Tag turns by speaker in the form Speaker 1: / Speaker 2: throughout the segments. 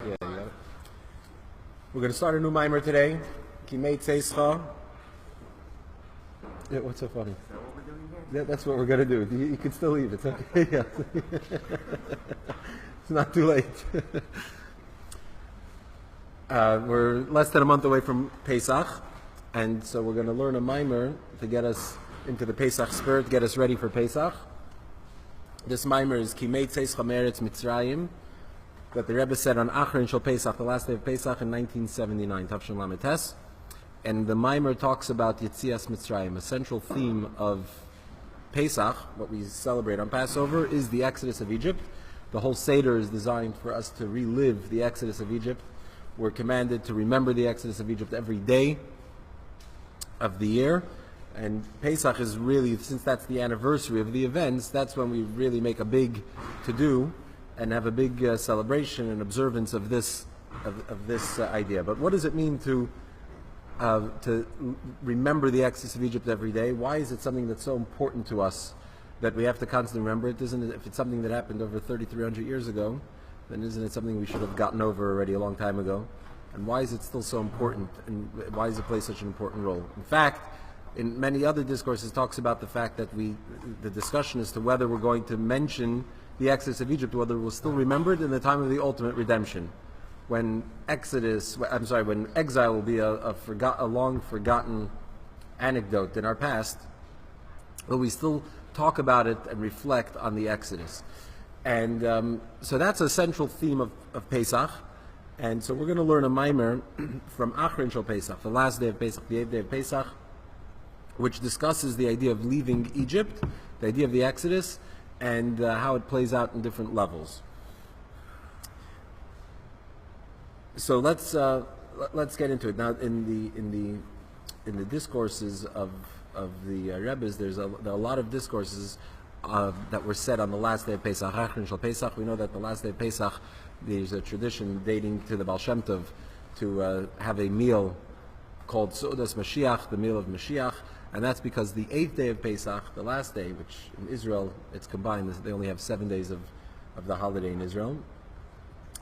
Speaker 1: Yeah, you got it. We're going to start a new mimer today. Kimei, Tzeitcha. Yeah, what's so funny? Is that what we're doing here? Yeah, that's what we're going to do. You can still leave. It's okay. Yeah. It's not too late. We're less than a month away from Pesach, and so we're going to learn a mimer to get us into the Pesach spirit, get us ready for Pesach. This mimer is Kimei, Tzeitcha Meretz Mitzrayim, that the Rebbe said on Achron Shel Pesach, the last day of Pesach in 1979, Tavshin Lametes. And the mimer talks about Yetzias Mitzrayim. A central theme of Pesach, what we celebrate on Passover, is the Exodus of Egypt. The whole Seder is designed for us to relive the Exodus of Egypt. We're commanded to remember the Exodus of Egypt every day of the year. And Pesach is really, since that's the anniversary of the events, that's when we really make a big to-do and have a big celebration and observance of this idea. But what does it mean to remember the Exodus of Egypt every day? Why is it something that's so important to us that we have to constantly remember it? Isn't it, if it's something that happened over 3,300 years ago, then isn't it something we should have gotten over already a long time ago? And why is it still so important? And why does it play such an important role? In fact, in many other discourses, talks about the fact that the discussion as to whether we're going to mention the Exodus of Egypt, whether we'll still remember it in the time of the ultimate redemption, when exile will be a long forgotten anecdote in our past, will we still talk about it and reflect on the Exodus? And so that's a central theme of Pesach. And so we're going to learn a mimer from Achron Shel Pesach, the last day of Pesach, the 8th day of Pesach, which discusses the idea of leaving Egypt, the idea of the Exodus, and how it plays out in different levels. So let's get into it now. In the discourses of the Rebbes, there are a lot of discourses that were said on the last day of Pesach. Achron Shel Pesach. We know that the last day of Pesach, there's a tradition dating to the Baal Shem Tov to have a meal called Seudas Mashiach, the meal of Mashiach. And that's because the 8th day of Pesach, the last day, which in Israel it's combined, they only have 7 days of the holiday in Israel.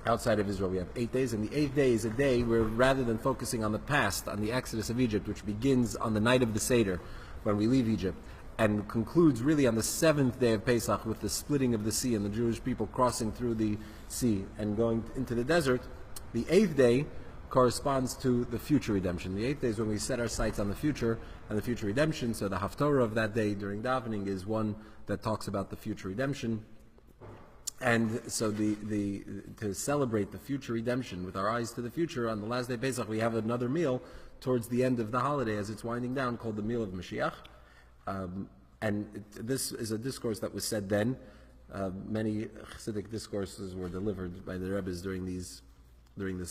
Speaker 1: Outside of Israel we have 8 days, and the 8th day is a day where rather than focusing on the past, on the Exodus of Egypt, which begins on the night of the Seder, when we leave Egypt, and concludes really on the 7th day of Pesach with the splitting of the sea and the Jewish people crossing through the sea and going into the desert, the 8th day corresponds to the future redemption. The 8th day is when we set our sights on the future and the future redemption. So the Haftorah of that day during davening is one that talks about the future redemption. And so to celebrate the future redemption with our eyes to the future, on the last day of Pesach we have another meal towards the end of the holiday as it's winding down called the meal of Mashiach. This is a discourse that was said then. Many Chassidic discourses were delivered by the Rebbes during this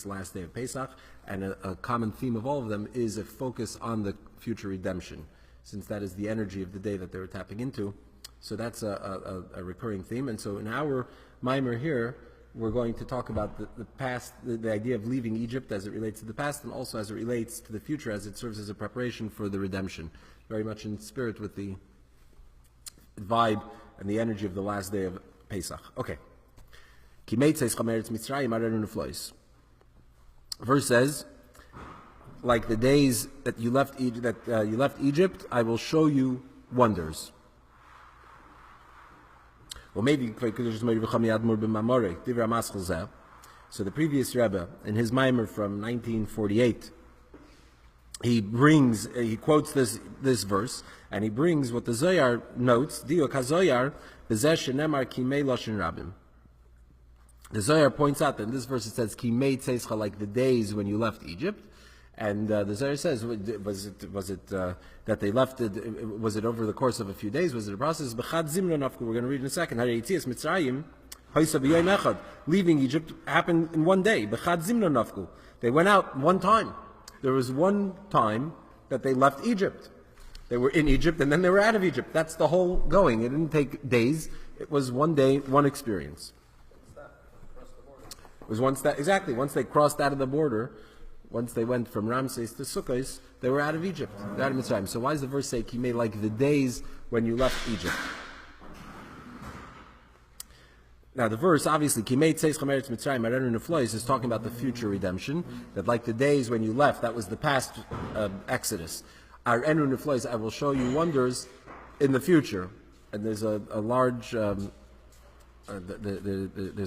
Speaker 1: last day of Pesach, and a common theme of all of them is a focus on the future redemption, since that is the energy of the day that they were tapping into. So that's a recurring theme. And so in our mimer here, we're going to talk about the past, the idea of leaving Egypt as it relates to the past, and also as it relates to the future, as it serves as a preparation for the redemption. Very much in spirit with the vibe and the energy of the last day of Pesach. Okay. Kimei Tzeitcha Meretz Mitzrayim Arenu Neflois. Verse says, like the days that you left Egypt, I will show you wonders. Well, maybe so the previous Rebbe, in his mimer from 1948, he quotes this verse, and he brings what the Zohar notes, Diok HaZohar, B'zeh shenemar Kimei Loshen Rabim. The Zohar points out that in this verse it says Kimei Tzeitcha, like the days when you left Egypt, and the Zohar says, was it that they left it? Was it over the course of a few days? Was it a process? B'chad Zimra Nafku. We're going to read in a second. Yetzias Mitzrayim, Haisa b'yom echad. Leaving Egypt happened in one day. B'chad Zimra Nafku. They went out one time. There was one time that they left Egypt. They were in Egypt and then they were out of Egypt. That's the whole going. It didn't take days. It was one day, one experience. It was once they crossed out of the border, once they went from Ramses to Sukkos, they were out of Egypt, out of Mitzrayim. So why does the verse say, Kimei, like the days when you left Egypt? Now the verse, obviously, Kimei Tzeitcha Meretz Mitzrayim Arenu Neflois, is talking about the future redemption, that like the days when you left, that was the past Exodus. Arenu Neflois, I will show you wonders in the future. And there's a large, there's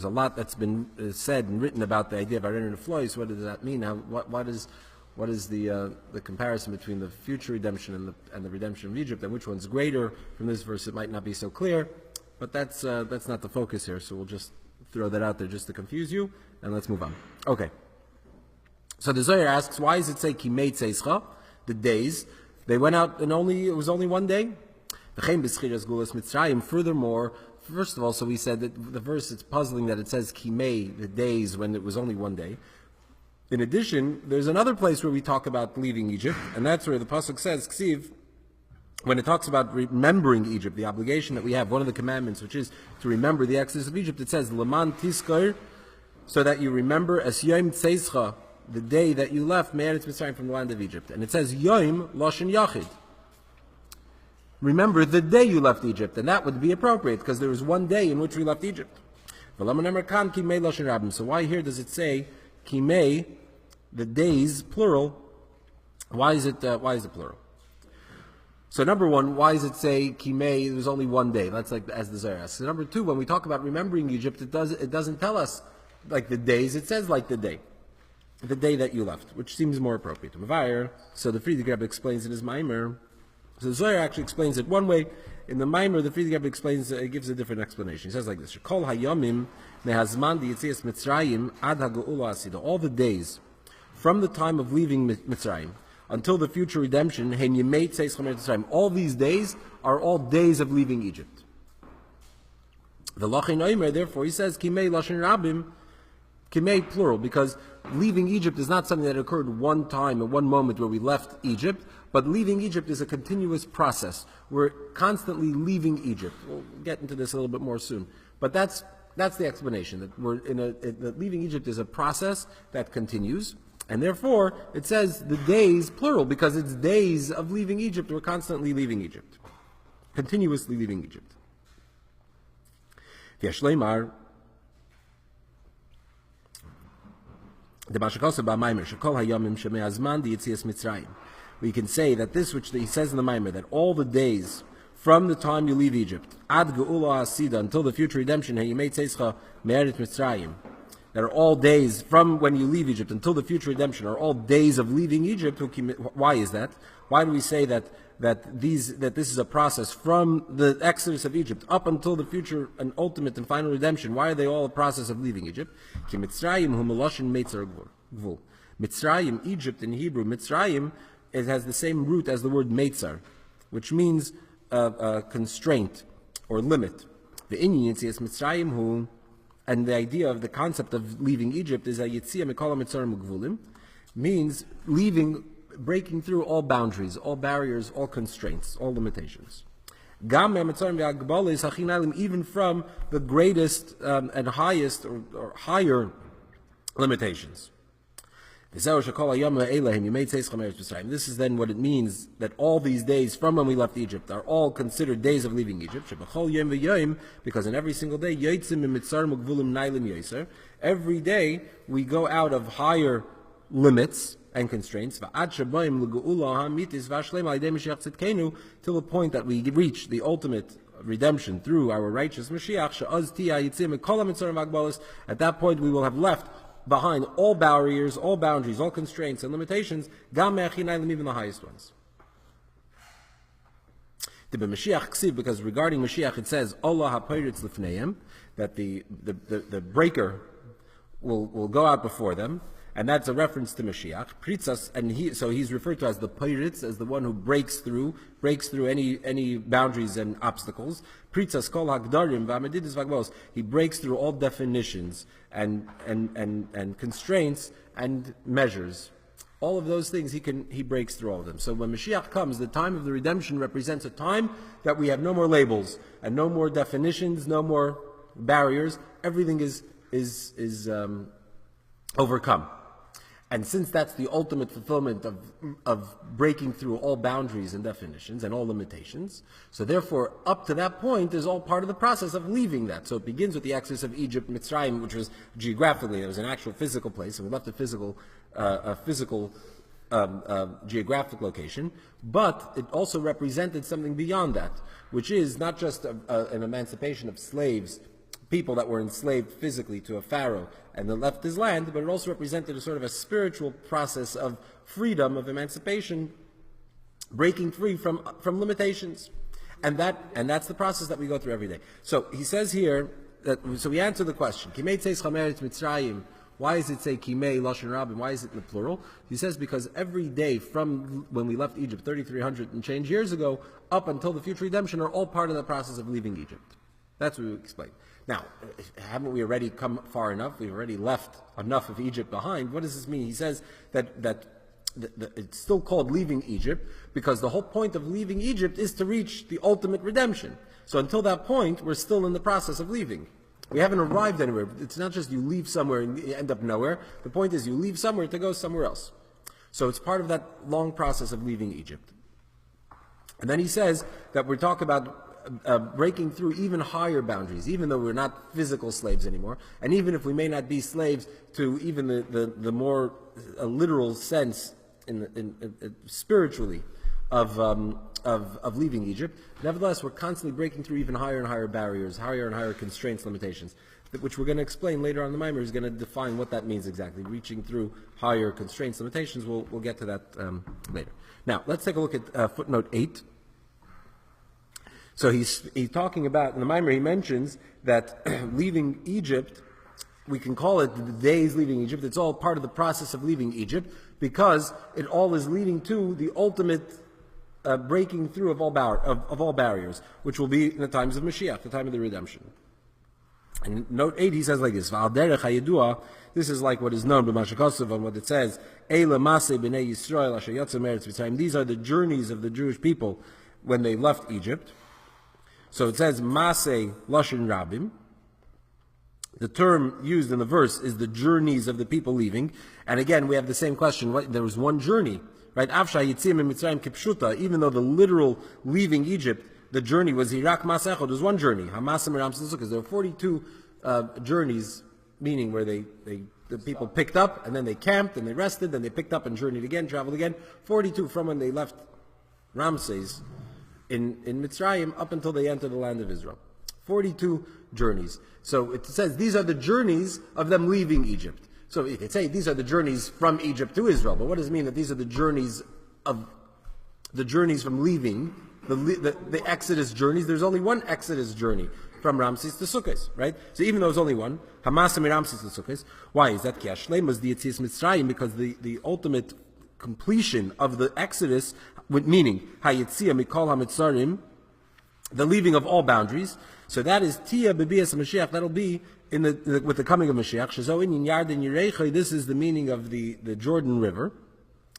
Speaker 1: a lot that's been said and written about the idea of Arenu Neflois. What does that mean? What is the comparison between the future redemption and the redemption of Egypt, and which one's greater? From this verse, it might not be so clear. But that's not the focus here, so we'll just throw that out there just to confuse you, and let's move on. Okay. So the Zohar asks, why does it say Kimei Tzeitcha, the days? They went out and it was only one day? Furthermore, first of all, so we said that the verse, it's puzzling that it says Kimei, the days, when it was only one day. In addition, there's another place where we talk about leaving Egypt, and that's where the Pasuk says, Ksiv, when it talks about remembering Egypt, the obligation that we have, one of the commandments, which is to remember the Exodus of Egypt, it says, Laman Tiskar, so that you remember as Yom Tzeitcha, the day that you left Me'eretz Mitzrayim, from the land of Egypt. And it says, Yom Lashon Yachid. Remember the day you left Egypt, and that would be appropriate, because there was one day in which we left Egypt. So why here does it say, Kimei, the days, plural? Why is it plural? So number one, why does it say Kimei? There's only one day. That's like as the Zohar asks. So number two, when we talk about remembering Egypt, it doesn't tell us like the days. It says like the day that you left, which seems more appropriate. So the Friedrich Rebbe explains in his Maimer. So the Zohar actually explains it one way. In the Maimer, the Friedrich Rebbe explains, gives a different explanation. He says like this: Kol hayomim mehazman diYetzias Mitzrayim ad haGeula asida. All the days from the time of leaving Mitzrayim until the future redemption, all these days are all days of leaving Egypt. The Lachin Oimer, therefore, he says, Kimei Lashon Rabim, Kimei plural, because leaving Egypt is not something that occurred one time, at one moment where we left Egypt, but leaving Egypt is a continuous process. We're constantly leaving Egypt. We'll get into this a little bit more soon. But that's the explanation, that leaving Egypt is a process that continues. And therefore, it says the days, plural, because it's days of leaving Egypt. We're constantly leaving Egypt. Continuously leaving Egypt. V'yashleimar, we can say that this which he says in the Maimer, that all the days from the time you leave Egypt, ad geula asida, until the future redemption, Kimei Tzeitcha Me'eretz Mitzrayim, that are all days from when you leave Egypt until the future redemption, are all days of leaving Egypt. Why is that? Why do we say that this is a process from the exodus of Egypt up until the future and ultimate and final redemption? Why are they all a process of leaving Egypt? Mitzrayim, Egypt in Hebrew, Mitzrayim, it has the same root as the word Meitzar, which means constraint or limit. The Inyan Yetzias Mitzrayim hu. And the idea of the concept of leaving Egypt is means leaving, breaking through all boundaries, all barriers, all constraints, all limitations. Even from the greatest and highest or higher limitations. This is then what it means that all these days from when we left Egypt are all considered days of leaving Egypt. Because in every single day, every day we go out of higher limits and constraints till the point that we reach the ultimate redemption through our righteous Mashiach. At that point we will have left behind all barriers, all boundaries, all constraints and limitations, even the highest ones. Because regarding Mashiach it says, Allah that the breaker will go out before them, and that's a reference to Mashiach. Pritzas, and he's referred to as the Peiritz, as the one who breaks through any boundaries and obstacles. Pritzas kol hagdarim v'amedidus v'agbalos. He breaks through all definitions and constraints and measures. All of those things he breaks through all of them. So when Mashiach comes, the time of the redemption represents a time that we have no more labels and no more definitions, no more barriers. Everything is overcome. And since that's the ultimate fulfillment of breaking through all boundaries and definitions and all limitations, so therefore up to that point is all part of the process of leaving that. So it begins with the exodus of Egypt, Mitzrayim, which was geographically, there was an actual physical place, and we left a physical geographic location, but it also represented something beyond that, which is not just an emancipation of slaves, people that were enslaved physically to a pharaoh and then left his land, but it also represented a sort of a spiritual process of freedom, of emancipation, breaking free from limitations. And that's the process that we go through every day. So he says here, so we answer the question, Kimei tzeis chameretz Mitzrayim, why does it say Kimei Lashon Rabim? Why is it in the plural? He says because every day from when we left Egypt 3,300 and change years ago up until the future redemption are all part of the process of leaving Egypt. That's what we explain. Now, haven't we already come far enough? We've already left enough of Egypt behind. What does this mean? He says that it's still called leaving Egypt because the whole point of leaving Egypt is to reach the ultimate redemption. So until that point, we're still in the process of leaving. We haven't arrived anywhere. It's not just you leave somewhere and you end up nowhere. The point is you leave somewhere to go somewhere else. So it's part of that long process of leaving Egypt. And then he says that we're talking about breaking through even higher boundaries, even though we're not physical slaves anymore, and even if we may not be slaves to even the more literal sense spiritually of leaving Egypt, nevertheless we're constantly breaking through even higher and higher barriers, higher and higher constraints, limitations, which we're going to explain later on. The Maimer is going to define what that means exactly, reaching through higher constraints, limitations. We'll get to that later. Now, let's take a look at footnote 8. So he's talking about, in the Maimer he mentions that leaving Egypt, we can call it the days leaving Egypt, it's all part of the process of leaving Egypt, because it all is leading to the ultimate breaking through of all barriers, which will be in the times of Mashiach, the time of the redemption. And note 8, he says like this, this is like what is known by Mashakosov and what it says, these are the journeys of the Jewish people when they left Egypt. So it says, Masei Lashon Rabim. The term used in the verse is the journeys of the people leaving. And again, we have the same question. There was one journey, right? Avsha Yitzim and Mitzrayim Kipshuta, even though the literal leaving Egypt, the journey was Hirak Masechot, there was one journey. Hamasam Ramses Sukkos. There were 42 journeys, meaning where the people picked up, and then they camped, and they rested, then they picked up and journeyed again, traveled again. 42 from when they left Ramses in Mitzrayim up until they entered the land of Israel. 42 journeys. So it says these are the journeys of them leaving Egypt. So you could say these are the journeys from Egypt to Israel, but what does it mean that these are the journeys from leaving, the Exodus journeys? There's only one Exodus journey from Ramses to Sukkot, right? So even though there's only one, Hamasam Ramses to Sukkot, why is that? Kiashleim the Yetzias Mitzrayim, because the ultimate completion of the Exodus, meaning Hayetzia Mikol HaMitzarim, the leaving of all boundaries. So that is Tia Bebias Mashiach. That'll be with the coming of Mashiach. Shazoin in Yarden Yerechai. This is the meaning of the Jordan River.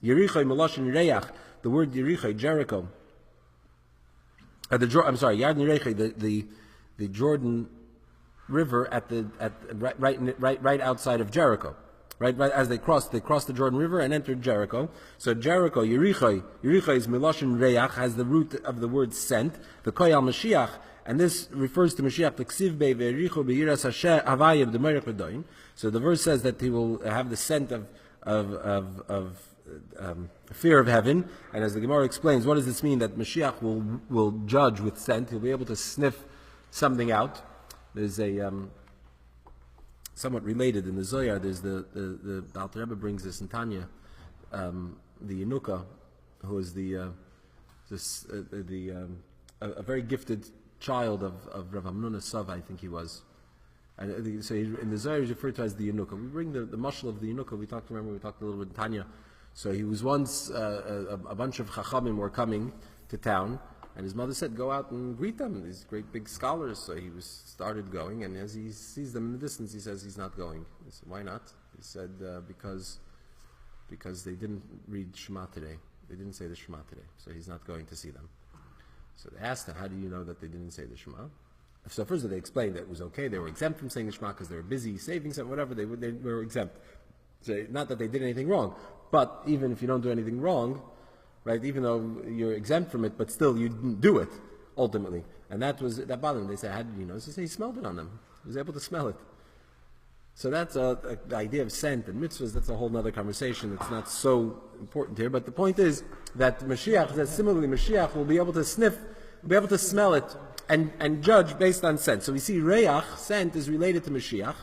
Speaker 1: Yerechai Meloshin Reach. The word Yerechai, Jericho. Yarden Yerechai, the Jordan River right outside of Jericho. Right as they crossed the Jordan River and entered Jericho. So Jericho, Yerichai is Miloshin Reach, has the root of the word sent, the Koyal Mashiach, and this refers to Mashiach, so the verse says that he will have the scent of fear of heaven, and as the Gemara explains, what does this mean? That Mashiach will judge with scent, he'll be able to sniff something out. There's a somewhat related in the Zohar. There's the Alter Rebbe brings this in Tanya, the Yenuka, who is a very gifted child of Rav Amnuna Sava, I think he was. And so in the Zohar he's referred to as the Yenuka. We bring the mashal of the Yenuka. We talked a little bit in Tanya. So he was once a bunch of Chachamim were coming to town, and his mother said, "Go out and greet them. These great big scholars." So he started going, and as he sees them in the distance, he says he's not going. He said, "Why not?" He said, "Because they didn't read Shema today. They didn't say the Shema today, so he's not going to see them." So they asked him, "How do you know that they didn't say the Shema?" So first they explained that it was okay. They were exempt from saying the Shema because they were busy saving something, whatever. They were exempt. So not that they did anything wrong, but even if you don't do anything wrong, right? Even though you're exempt from it, but still you didn't do it ultimately, and that bothered them. They said, "How did you know?" So he smelled it on them. He was able to smell it. So that's the idea of scent and mitzvahs. That's a whole other conversation. It's not so important here. But the point is that Mashiach says similarly, Mashiach will be able to sniff, will be able to smell it and judge based on scent. So we see Reach, scent, is related to Mashiach,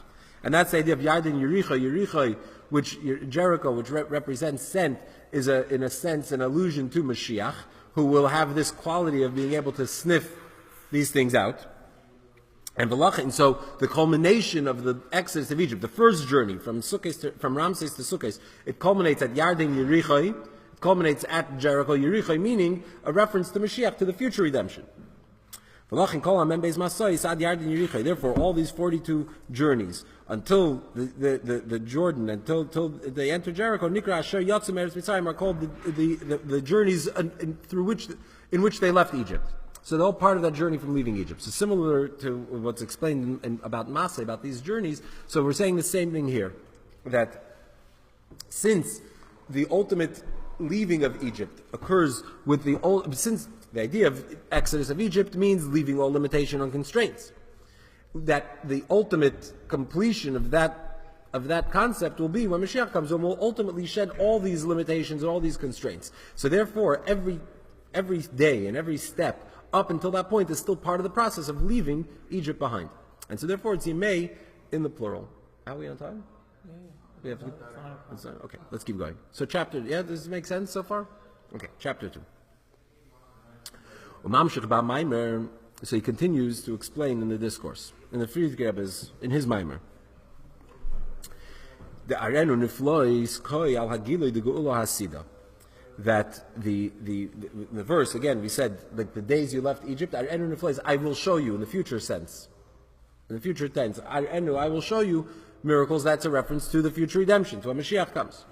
Speaker 1: and that's the idea of Yarden Yericho, which Jericho, which represents scent, is in a sense an allusion to Mashiach, who will have this quality of being able to sniff these things out. And so the culmination of the exodus of Egypt, the first journey from Ramses to Sukkot, it culminates at Yarden Yericho, it culminates at Jericho Yericho, meaning a reference to Mashiach, to the future redemption. Therefore, all these 42 journeys until the Jordan, until they enter Jericho, Nikra Asher Yatzim Eretz Mitzrayim, are called the journeys in which they left Egypt. So they're all part of that journey from leaving Egypt. So similar to what's explained about Maseh, about these journeys, so we're saying the same thing here, that since the ultimate leaving of Egypt occurs with since the idea of Exodus of Egypt means leaving all limitation on constraints, that the ultimate completion of that concept will be when Mashiach comes and will ultimately shed all these limitations and all these constraints. So therefore, every day and every step up until that point is still part of the process of leaving Egypt behind. And so therefore it's Yimei in the plural. Are we on time?
Speaker 2: Yeah.
Speaker 1: We have to, okay, let's keep going. So does this make sense so far? Okay, chapter 2. So he continues to explain in the discourse, in the Friedrich Rebbe's, in his Maimer. The Arenu Niflois Koi al Hagiloi de Geula Hasida. That the verse, again, we said, like the days you left Egypt, Arenu Niflois, I will show you, in the future sense. In the future tense, Arenu, I will show you miracles. That's a reference to the future redemption, to when Mashiach comes.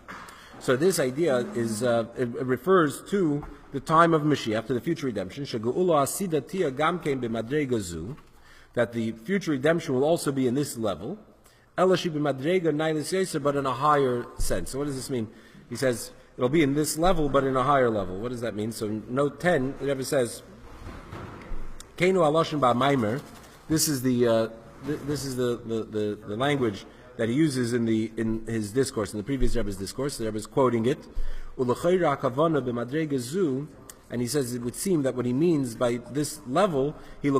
Speaker 1: So this idea is, it refers to the time of Mashiach, to the future redemption, that the future redemption will also be in this level, but in a higher sense. So what does this mean? He says, it'll be in this level, but in a higher level. What does that mean? So note 10, it ever says, Keinu aloshin ba'maimer, this is the language that he uses in his discourse, in the previous Rebbe's discourse. The Rebbe is quoting it. And he says it would seem that what he means by this level, the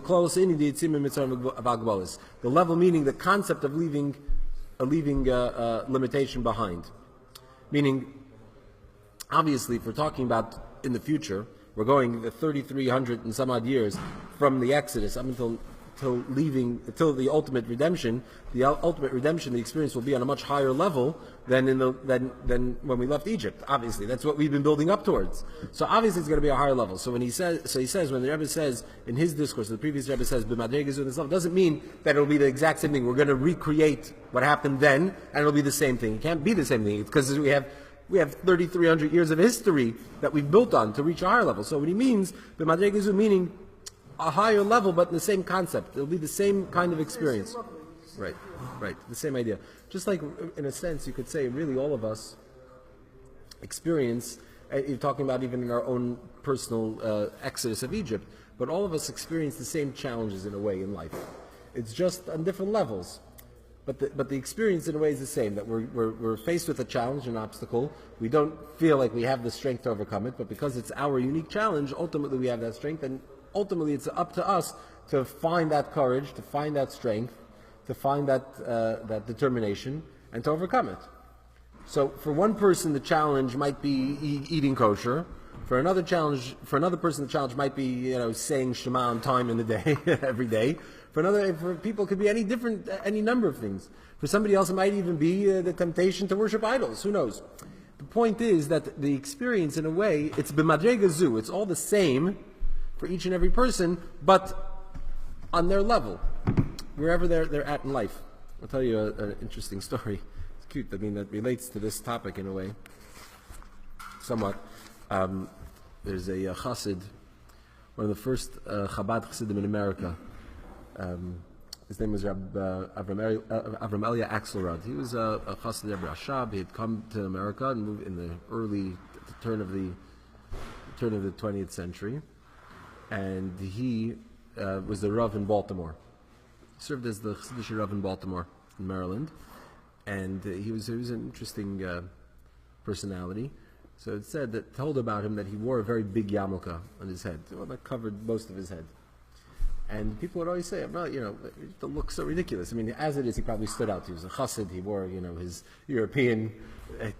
Speaker 1: level meaning the concept of leaving limitation behind. Meaning, obviously, if we're talking about in the future, we're going the 3,300 and some odd years from the Exodus up until the ultimate redemption. The ultimate redemption, the experience will be on a much higher level than than when we left Egypt. Obviously, that's what we've been building up towards. So obviously, it's going to be a higher level. So when he says when the Rebbe says in his discourse, the previous Rebbe says b'madregezu in this level, doesn't mean that it'll be the exact same thing. We're going to recreate what happened then, and it'll be the same thing. It can't be the same thing because we have 3,300 years of history that we've built on to reach a higher level. So what he means b'madregezu, meaning a higher level, but in the same concept. It'll be the same kind of experience. Right. The same idea. Just like, in a sense, you could say, really, all of us experience, you're talking about even in our own personal exodus of Egypt, but all of us experience the same challenges in a way in life. It's just on different levels. But the experience in a way is the same, that we're faced with a challenge, an obstacle. We don't feel like we have the strength to overcome it, but because it's our unique challenge, ultimately we have that strength, and ultimately it's up to us to find that courage, to find that strength, to find that determination, and to overcome it. So for one person the challenge might be eating kosher. For another person the challenge might be saying Shema on time in the day, every day. For people it could be any number of things. For somebody else it might even be the temptation to worship idols. Who knows? The point is that the experience, in a way, it's b'madregezu. It's all the same for each and every person, but on their level, wherever they're at in life. I'll tell you an interesting story. It's cute. That relates to this topic in a way, somewhat. There's a chassid, one of the first Chabad chassidim in America, His name was Avram Elia Axelrod. He was a Chassid Rebbe Rashab. He had come to America and moved in the early turn of the 20th century, and he was the Rav in Baltimore. He served as the Chassidish Rav in Baltimore, in Maryland, and he was an interesting personality. So it said that told about him that he wore a very big yarmulke on his head, that covered most of his head. And people would always say, well, it looks so ridiculous. I mean, as it is, he probably stood out. He was a chassid. He wore, his European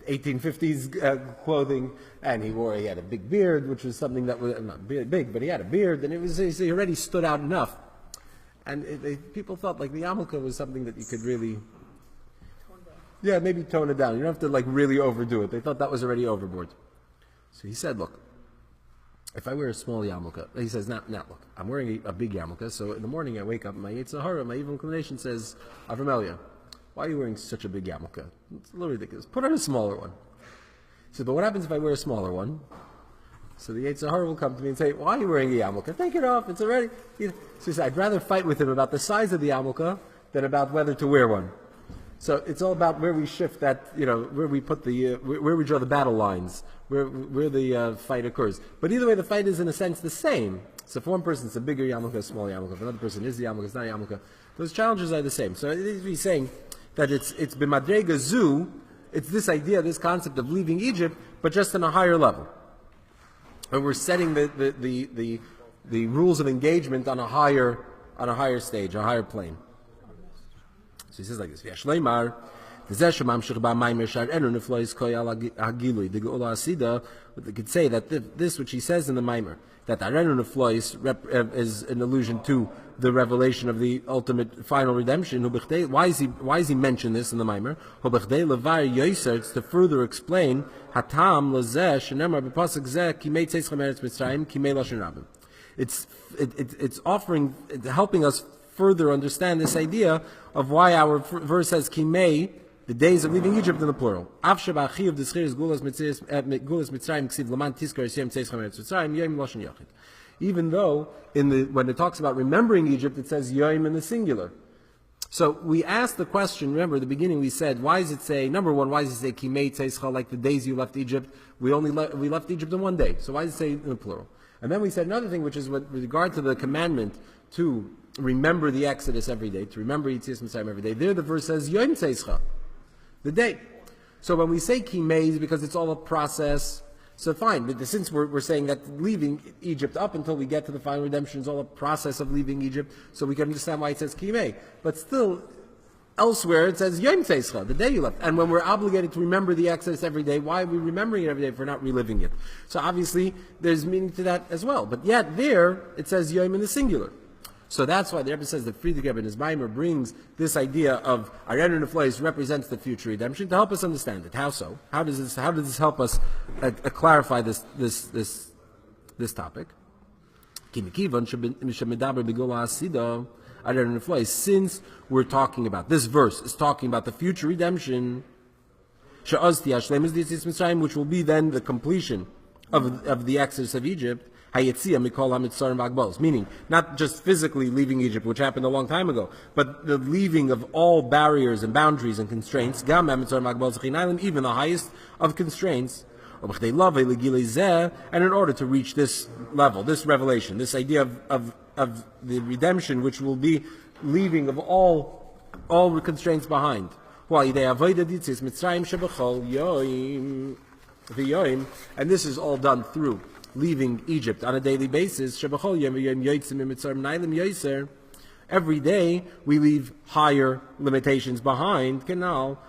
Speaker 1: 1850s clothing, and he had a big beard, which was something that was not big, but he had a beard, and he already stood out enough. And people felt like the yarmulke was something that you could really, maybe tone it down. You don't have to really overdo it. They thought that was already overboard. So he said, look, if I wear a small yarmulke, he says, now look, I'm wearing a big yarmulke, so in the morning I wake up, my Yetzer Hara, my evil inclination says, Avram Elia, why are you wearing such a big yarmulke? It's a little ridiculous. Put on a smaller one. He said, but what happens if I wear a smaller one? So the Yetzer Hara will come to me and say, why are you wearing a yarmulke? Take it off, it's already... So he said, I'd rather fight with him about the size of the yarmulke than about whether to wear one. So it's all about where we shift that, where we put where we draw the battle lines, where the fight occurs. But either way, the fight is in a sense the same. So for one person, it's a bigger yarmulke, a small yarmulke. For another person, is the yarmulke, it's not a yarmulke. Those challenges are the same. So he's saying that it's b'madrega zu, it's this idea, this concept of leaving Egypt, but just on a higher level. And we're setting the rules of engagement on a higher stage, a higher plane. So he says like this: V'yashleimar, v'zeh shemamshich ba'maymer shar'enu neflois koyal hagilui degeula asida. They could say that this, which he says in the Maimer, that arenu neflois is an allusion to the revelation of the ultimate final redemption. Why is he mentioned this in the Maimer? It's to further explain hatam lazeh shenemar b'pasuk zeh kimei tzeitcha meretz Mitzrayim kimei lashon rabim. It's offering, helping us further understand this idea of why our verse says Kimei, the days of leaving Egypt in the plural. Even though when it talks about remembering Egypt, it says Yom in the singular. So we asked the question, remember at the beginning we said, why does it say, number one, why does it say Kimei Tzeitcha, like the days you left Egypt? We left Egypt in one day. So why does it say in the plural? And then we said another thing, which is with regard to the commandment to remember the Exodus every day, to remember Yetzias Mitzrayim every day. There the verse says Yom Tzeitcha, the day. So when we say Kimei, because it's all a process, so fine. But since we're saying that leaving Egypt up until we get to the final redemption is all a process of leaving Egypt, so we can understand why it says Kimei. But still, elsewhere it says Yom Tzeitcha, the day you left. And when we're obligated to remember the Exodus every day, why are we remembering it every day if we're not reliving it? So obviously, there's meaning to that as well. But yet there, it says Yom in the singular. So that's why the Rebbe says that Friedrich Rebbe in his Maimer brings this idea of Arenu Neflois represents the future redemption to help us understand it. How so? How does this help us clarify this topic? Since we're talking about this verse is talking about the future redemption, which will be then the completion of the Exodus of Egypt. Meaning, not just physically leaving Egypt, which happened a long time ago, but the leaving of all barriers and boundaries and constraints, even the highest of constraints, and in order to reach this level, this revelation, this idea of the redemption, which will be leaving of all constraints behind. And this is all done through leaving Egypt on a daily basis. Every day we leave higher limitations behind. Therefore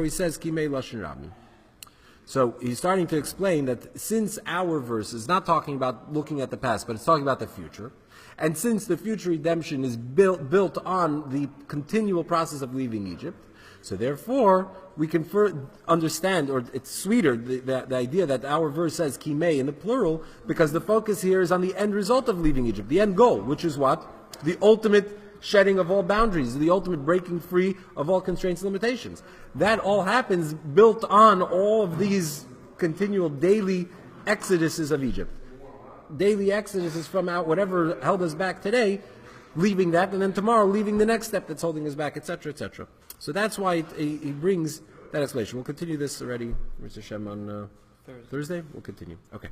Speaker 1: he says Kimei Lashon Rabim. So he's starting to explain that since our verse is not talking about looking at the past, but it's talking about the future, and since the future redemption is built on the continual process of leaving Egypt, so therefore, we can understand, or it's sweeter, the idea that our verse says Kimei in the plural, because the focus here is on the end result of leaving Egypt, the end goal, which is what? The ultimate shedding of all boundaries, the ultimate breaking free of all constraints and limitations. That all happens built on all of these continual daily exoduses of Egypt. Daily exoduses from out whatever held us back today, leaving that, and then tomorrow leaving the next step that's holding us back, etc., etc. So that's why he brings that explanation. We'll continue this already, Mr. Shem, on Thursday. We'll continue. Okay.